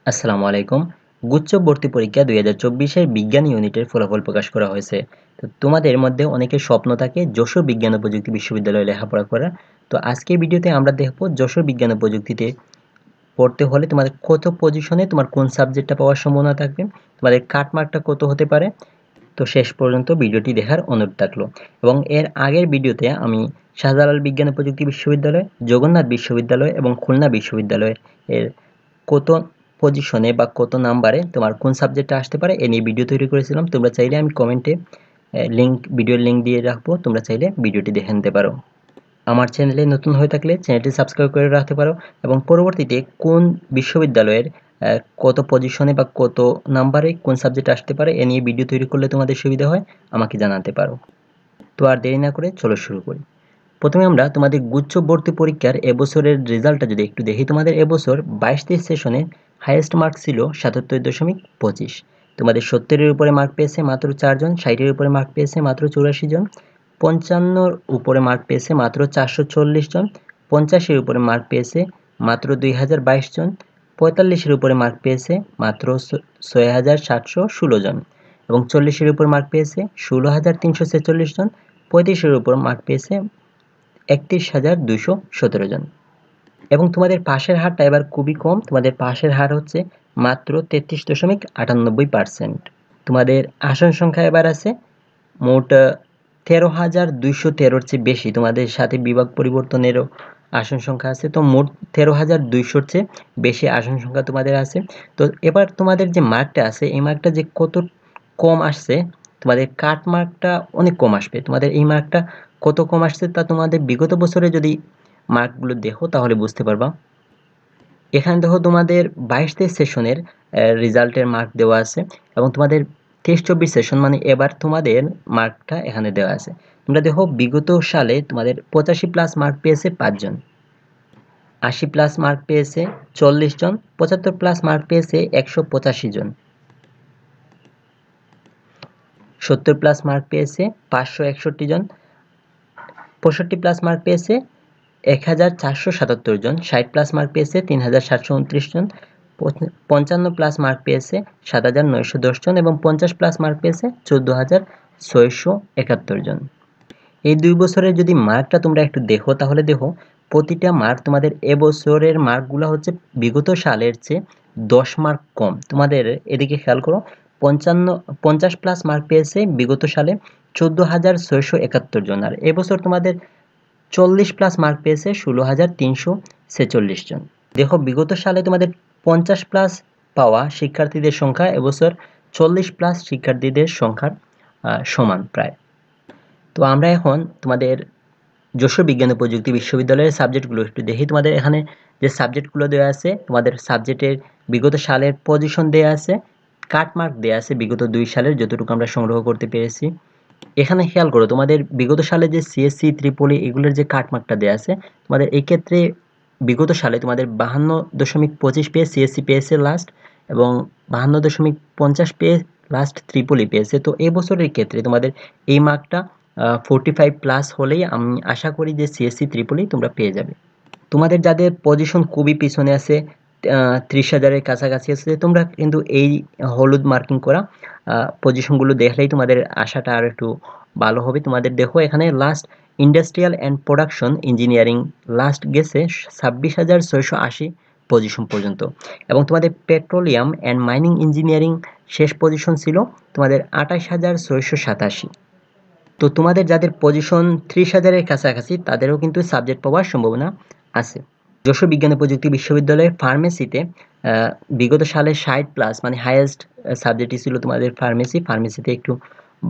আসসালামু আলাইকুম। গুচ্ছ ভর্তি পরীক্ষা ২০২৪ এর বিজ্ঞান ইউনিটের ফলাফল প্রকাশ করা হয়েছে। তো তোমাদের মধ্যে অনেকের স্বপ্ন থাকে যশোর বিজ্ঞান ও প্রযুক্তি বিশ্ববিদ্যালয়ে লেখাপড়া করার। তো আজকের ভিডিওতে আমরা দেখব যশোর বিজ্ঞান ও প্রযুক্তিতে পড়তে হলে তোমাদের কত পজিশনে তোমার কোন সাবজেক্টটা পাওয়ার সম্ভাবনা থাকবে, তোমাদের কাট মার্কটা কত হতে পারে। তো শেষ পর্যন্ত ভিডিওটি দেখার অনুরোধ থাকলো। এবং এর আগের ভিডিওতে আমি শাহজালাল বিজ্ঞান ও প্রযুক্তি বিশ্ববিদ্যালয়, জগন্নাথ বিশ্ববিদ্যালয় এবং খুলনা বিশ্ববিদ্যালয় এর কত পজিশনে বা কত নাম্বারে তোমার কোন সাবজেক্টটা আসতে পারে এ নিয়ে ভিডিও তৈরি করেছিলাম। তোমরা চাইলে আমি কমেন্টে ভিডিওর লিঙ্ক দিয়ে রাখবো, তোমরা চাইলে ভিডিওটি দেখে নিতে পারো। আমার চ্যানেলে নতুন হয়ে থাকলে চ্যানেলটি সাবস্ক্রাইব করে রাখতে পারো এবং পরবর্তীতে কোন বিশ্ববিদ্যালয়ের কত পজিশনে বা কত নাম্বারে কোন সাবজেক্ট আসতে পারে এ নিয়ে ভিডিও তৈরি করলে তোমাদের সুবিধা হয় আমাকে জানাতে পারো। তো আর দেরি না করে চলো শুরু করি। প্রথমে আমরা তোমাদের গুচ্ছ ভর্তি পরীক্ষার এবছরের রেজাল্টটা যদি একটু দেখি, তোমাদের এবছর 22 সেশনে হাইয়েস্ট মার্ক ছিল 77.25। তোমাদের 70-এর উপরে মার্ক পেয়েছে মাত্র 4 জন, 60-এর উপরে মার্ক পেয়েছে মাত্র 84 জন, 55-র উপরে মার্ক পেয়েছে মাত্র 440 জন, 50-এর উপরে মার্ক পেয়েছে মাত্র 2022 জন, 45-এর উপরে মার্ক পেয়েছে মাত্র 6716 জন এবং 40-এর উপর মার্ক পেয়েছে 16346 জন, 35-এর উপর মার্ক পেয়েছে 31,217 জন। এবং তোমাদের পাশের হারটা এবার খুবই কম, তোমাদের পাশের হার হচ্ছে মাত্র 33.98%। তোমাদের আসন সংখ্যা এবার আছে মোট 13,213-র চেয়ে বেশি, তোমাদের সাথে বিভাগ পরিবর্তনেরও আসন সংখ্যা আছে। তো মোট 13,200-র চেয়ে বেশি আসন সংখ্যা তোমাদের আছে। তো এবার তোমাদের যে মার্কটা আছে এই মার্কটা যে কত কম আসছে, তোমাদের কাট মার্কটা অনেক কম আসবে। তোমাদের এই মার্কটা কত কম আসছে তা তোমাদের বিগত বছরে যদি মার্কগুলো দেখো তাহলে বুঝতে পারবা। এখানে দেখো তোমাদের 22 সেশনের রেজাল্টের মার্ক দেওয়া আছে এবং তোমাদের 23-24 সেশন মানে এবার তোমাদের মার্কটা এখানে দেওয়া আছে। তোমরা দেখো বিগত সালে তোমাদের 85+ মার্ক পেয়েছে 5 জন, 80+ মার্ক পেয়েছে 40 জন, 75+ মার্ক পেয়েছে 185 জন, 70+ মার্ক পেয়েছে 561 জন, 65+ মার্ক পেয়েছে 1477 জন, 60+ মার্ক পেয়েছে 3729 জন, 55+ মার্ক পেয়েছে 7910 জন এবং 50+ মার্ক পেয়েছে 14671 জন। এই 2 বছরের যদি মার্কটা তোমরা একটু দেখো তাহলে দেখো প্রতিটা মার্ক তোমাদের এবছরের মার্কগুলো হচ্ছে বিগত সালের চেয়ে 10 মার্ক কম। তোমাদের এদিকে খেয়াল করো, 50+ মার্ক পেয়েছে বিগত সালে 14,671 জন আর এবছর তোমাদের 40+ মার্ক পেয়েছে 16,346 জন। দেখো বিগত সালে তোমাদের 50+ পাওয়া শিক্ষার্থীদের সংখ্যা এবছর 40+ শিক্ষার্থীদের সংখ্যার সমান প্রায়। তো আমরা এখন তোমাদের যশোর বিজ্ঞান ও প্রযুক্তি বিশ্ববিদ্যালয়ের সাবজেক্টগুলো একটু দেখি। তোমাদের এখানে যে সাবজেক্টগুলো দেওয়া আছে, তোমাদের সাবজেক্টের বিগত সালের পজিশন দেওয়া আছে, কাট মার্ক দেওয়া আছে বিগত 2 সালের যতটুকু আমরা সংগ্রহ করতে পেরেছি। এখানে খেয়াল করো তোমাদের বিগত সালে যে সিএসসি ত্রিপলি এগুলোর যে কাটমার্কটা দেওয়া আছে, তোমাদের এই ক্ষেত্রে বিগত সালে তোমাদের 52.25 পেয়ে সিএসসি পেয়েছে লাস্ট এবং 52.50 পেয়ে লাস্ট ত্রিপলি পেয়েছে। তো এই বছরের ক্ষেত্রে তোমাদের এই মার্কটা 45+ হলেই আমি আশা করি যে সিএসসি ত্রিপলি তোমরা পেয়ে যাবে। তোমাদের যাদের পজিশন খুবই পিছনে আছে, 30,000-এর কাছাকাছি আছে, তোমরা কিন্তু এই হলুদ মার্কিং করা পজিশনগুলো দেখলেই তোমাদের আশাটা আর একটু ভালো হবে। তোমাদের দেখো এখানে last industrial and production engineering last গেছে 26,680 পজিশন পর্যন্ত এবং তোমাদের পেট্রোলিয়াম অ্যান্ড মাইনিং ইঞ্জিনিয়ারিং শেষ পজিশন ছিল তোমাদের 28,687। তো তোমাদের যাদের পজিশন 30,000-এর কাছাকাছি তাদেরও কিন্তু সাবজেক্ট পাওয়ার সম্ভাবনা আছে। যশোর বিজ্ঞান ও প্রযুক্তি বিশ্ববিদ্যালয়ের ফার্মেসিতে বিগত সালে 60+ মানে হাইয়েস্ট সাবজেক্টই ছিল তোমাদের ফার্মেসি। ফার্মেসিতে একটু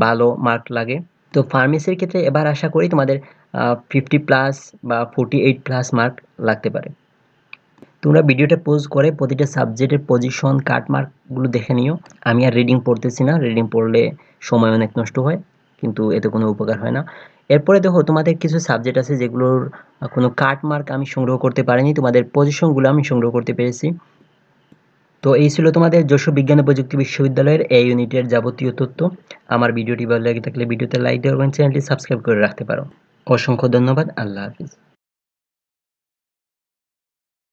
ভালো মার্ক লাগে। তো ফার্মেসির ক্ষেত্রে এবার আশা করি তোমাদের 50+ বা 48+ মার্ক লাগতে পারে। তোমরা ভিডিওটা পজ করে প্রতিটা সাবজেক্টের পজিশন কাট মার্কগুলো দেখে নিও। আমি আর রিডিং পড়তেছি না, রিডিং পড়লে সময় অনেক নষ্ট হয় কিন্তু এতে কোনো উপকার হয় না। এরপরে দেখো তোমাদের কিছু সাবজেক্ট আছে যেগুলোর কোনো কাট মার্ক আমি সংগ্রহ করতে পারিনি, তোমাদের পজিশনগুলো আমি সংগ্রহ করতে পেরেছি। তো এই ছিল তোমাদের যশোর বিজ্ঞান ও প্রযুক্তি বিশ্ববিদ্যালয়ের এই ইউনিটের যাবতীয় তথ্য। আমার ভিডিওটি ভালো লেগে থাকলে ভিডিওতে লাইক দেওয়া এবং চ্যানেলটি সাবস্ক্রাইব করে রাখতে পারো। অসংখ্য ধন্যবাদ। আল্লাহ হাফিজ।